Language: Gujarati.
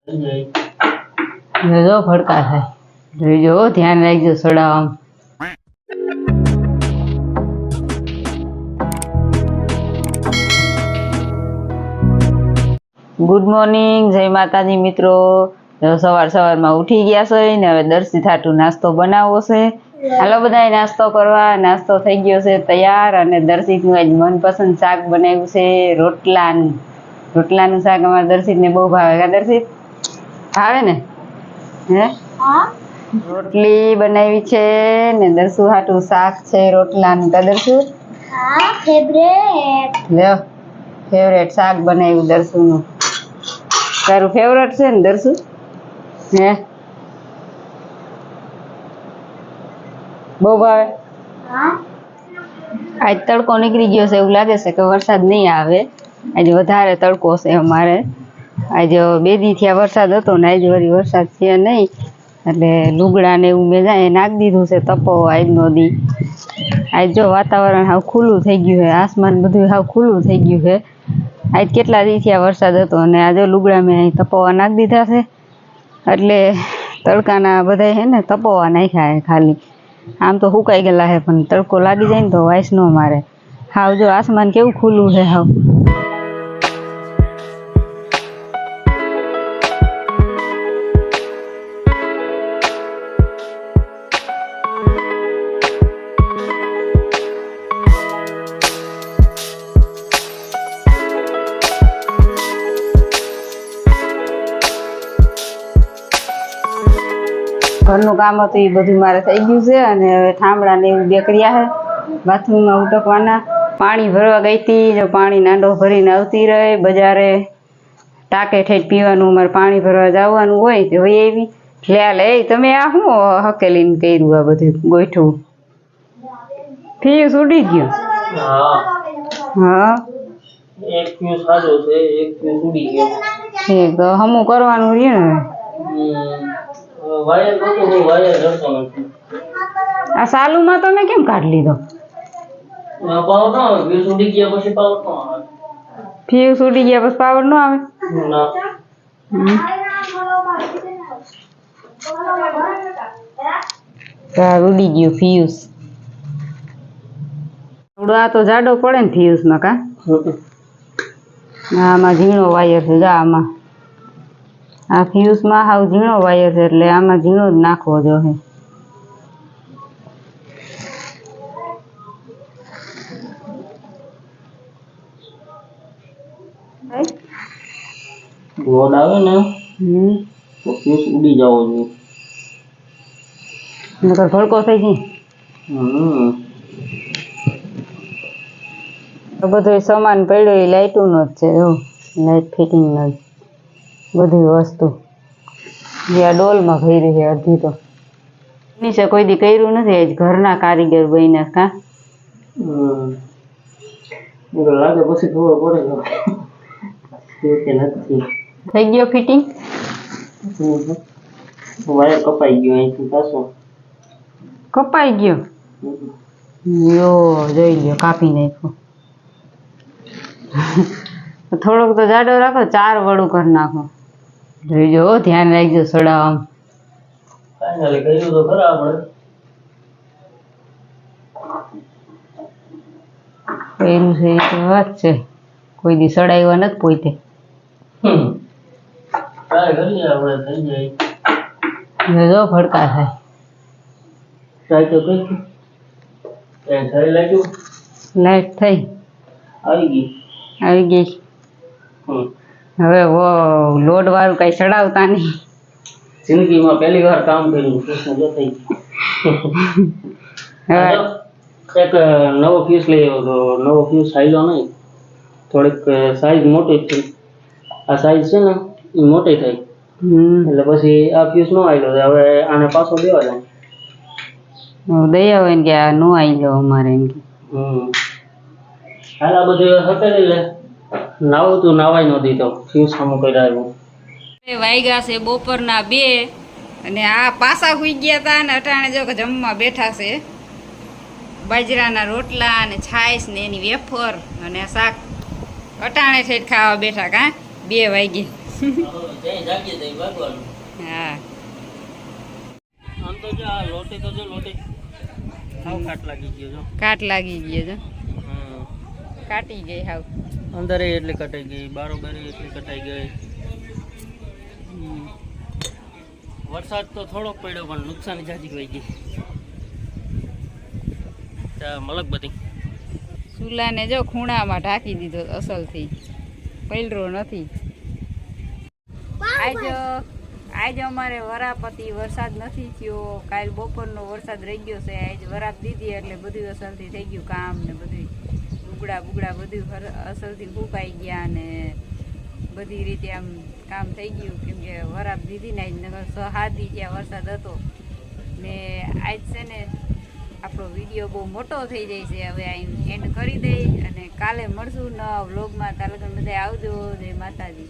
જો ભડકા થાય જોઈજો, ધ્યાન રાખજો સડાવવામાં. ગુડ મોર્નિંગ, જય માતાજી મિત્રો. સવારમાં ઉઠી ગયા છે ને હવે દર્શી થાટું નાસ્તો બનાવવો છે. હાલો બધાય નાસ્તો કરવા. નાસ્તો થઈ ગયો છે તૈયાર અને દર્શિતનું આજ મનપસંદ શાક બનાવ્યું છે રોટલાનું શાક. અમારા દર્શિતને બહુ ભાવે. કા દર્શિત ભાવે ને? હે રોટલી બનાવી છે ને દર્શુ હાટું શાક છે રોટલાનું. કા દર્શુ? ફેવરેટ શાક બનાવ્યું દર્શુનું. તારું ફેવરેટ છે ને દર્શુ? હે બહુ ભાવે. આજ તડકો નીકળી ગયો છે, એવું લાગે છે કે વરસાદ નહીં આવે. આજે વધારે તડકો છે અમારે. આજે 2 દી થયા વરસાદ હતો ને આજે વળી વરસાદ છે નહીં, એટલે લુગડા ને એવું મેં જાય નાખી દીધું છે તપો આજનો દી. આજ જો વાતાવરણ હાવ ખુલ્લું થઈ ગયું છે, આસમાન બધું હાવ ખુલ્લું થઈ ગયું છે. આજ કેટલા દી થયા વરસાદ હતો અને આજે લુગડા મેં તપવા નાખી દીધા છે, એટલે તડકાના બધા હે ને તપવા નાખ્યા હે ખાલી. આમ તો સુકાઈ ગયેલા છે પણ તડકો લાગી જાય ને તો વાઇસ ન મારે. હાવ જો આસમાન કેવું ખુલ્લું છે હાવ. ઘરનું કામ હતું એ બધું મારે થઈ ગયું છે અને હવે ઠામડા ને એવું બે કર્યા છે. બાથરૂમમાં ઉટકવાના. પાણી ભરવા ગઈ હતી, જો પાણી નાંડો ભરીને આવતી રહે. બજારે ટાંકે ઠેઠ પીવાનું અમારે પાણી ભરવા જવાનું હોય તો હોય એવી. લે તમે આ શું હકેલીને કર્યું આ બધું ગોઠવું? ફ્યુઝ ઉડી ગયું? હા એક ફ્યુઝ સાજો છે, એક ફ્યુઝ ઉડી ગયો. ઠીક, તો હમું કરવાનું રહ્યું ને. વાયર નતો, વાયર જડતો નથી. આ સાલુમાં તમે કેમ કાઢી લીધો? પાવર ન આવે. ફ્યુઝ ઉડી ગયા પછી પાવર ન આવે. ફ્યુઝ ઉડી ગયા પછી પાવર ન આવે? ના. ઉડી ગયું ફ્યુઝ. આ તો જાડો પડે ને ફ્યુઝ માં. કા આમાં ઝીણો વાયર છે. જા આમાં આ ફ્યુઝ માં હાવ ઝીણો વાયર છે, એટલે આમાં ઝીણો જ નાખવો જોઈએ. લોડ આવે ને તો ફ્યુઝ ઉડી જવો જોઈએ. નકર ભડકો થઈ જાય. બધો સામાન પડ્યો એ લાઇટું નો જ છે. જો લાઇટ ફિટિંગ નો જ બધી વસ્તુ જે આ ડોલમાં ભરી છે અડધી તો. નીચે કોઈ દી કર્યું નથી, આજ ઘરના કારીગર બન્યા. કા લાગે પછી ખબર પડે કે નથી. થઈ ગયો ફિટિંગ? વાયર કપાઈ ગયો અહીંથી પાછો. કપાઈ ગયો? યો જોઈ લ્યો, કાપી નાખ્યો. થોડોક તો જાડો રાખો, 4 વડું કરી નાખો. જોઈજો, ધ્યાન રાખજો સડાવવામાં. ફાઇનલી કર્યું તો ખરા આપણે. કર્યું છે એ તો વાત છે, કોઈ દી સડાવ્યા નથી પોતે. ટ્રાય કરીએ આપણે, થઈ જાય. જો ભડકા થાય. ટ્રાય તો કરી. થઈ લાગ્યું? લાઈટ થઈ? આવી ગઈ. આવી ગઈ. હવે લોડ વાળું કઈ ચડાવતા નહીં. જિંદગીમાં પહેલી વાર કામ કર્યું. કૃષ્ણ જો થઈ એક નવો ફ્યુઝ લઈ આવ્યો તો નવો ફ્યુઝ સાઈઝો નહીં, થોડીક સાઈઝ મોટી થઈ. આ સાઈઝ છે ને એ મોટી થઈ એટલે પછી આ ફ્યુઝ નો આવ્યો. હવે આને પાછો દેવા જાય. દયા હોય ને કે આ નો આવી જાવ અમારે એમ કે. હાલ આ બધું હટેલી લે. નાવું તું નાવાય નો દીધો. ફ્યુઝ સામું કરી આવ્યું. વાગ્યા છે બપોરના 2 અને આ પાસા હુઈ ગયા હતા ને અટાણે જો કે જમવા બેઠા છે. બાજરાના રોટલા અને છાશ ને એની વેફર અને શાક અટાણે થઈ ખાવા બેઠા. કા 2 વાગે ત્યાં જાગીએ ત્યાં ભાગવાનું. હા આમ તો જો આ લોટી તો જો લોટી હાવ કાટ લાગી ગયો જો. કાટ લાગી ગયો છે હમ. કાટી ગઈ હાવ અંદર એટલી કટાઈ ગઈ, બારોબારી એટલી કટાઈ ગઈ. વરસાદ તો થોડોક પડ્યો પણ નુકસાન જાજી થઈ ગઈ. મલક બધી ચૂલાને જો ખૂણામાં ઢાંકી દીધો અસલથી, પલરો નથી. આજ અમારે વરાપતિ વરસાદ નથી થયો. કાલ બપોરનો વરસાદ રહી ગયો છે. આજ વરાપ દીધી એટલે બધું અસલથી થઈ ગયું કામ ને બધું. બુગડા બધું અસલથી ફૂંકાઈ ગયા ને બધી રીતે આમ કામ થઈ ગયું. કેમ કે વરાપ દીધી ને આજ નગર 6-7 દી ત્યાં વરસાદ હતો ને આજ છે ને આપણો વિડીયો બહુ મોટો થઈ જાય છે. હવે આ એન્ડ કરી દઈ અને કાલે મળશું નવા વ્લોગમાં. તાલગન બધા આવજો. જય માતાજી.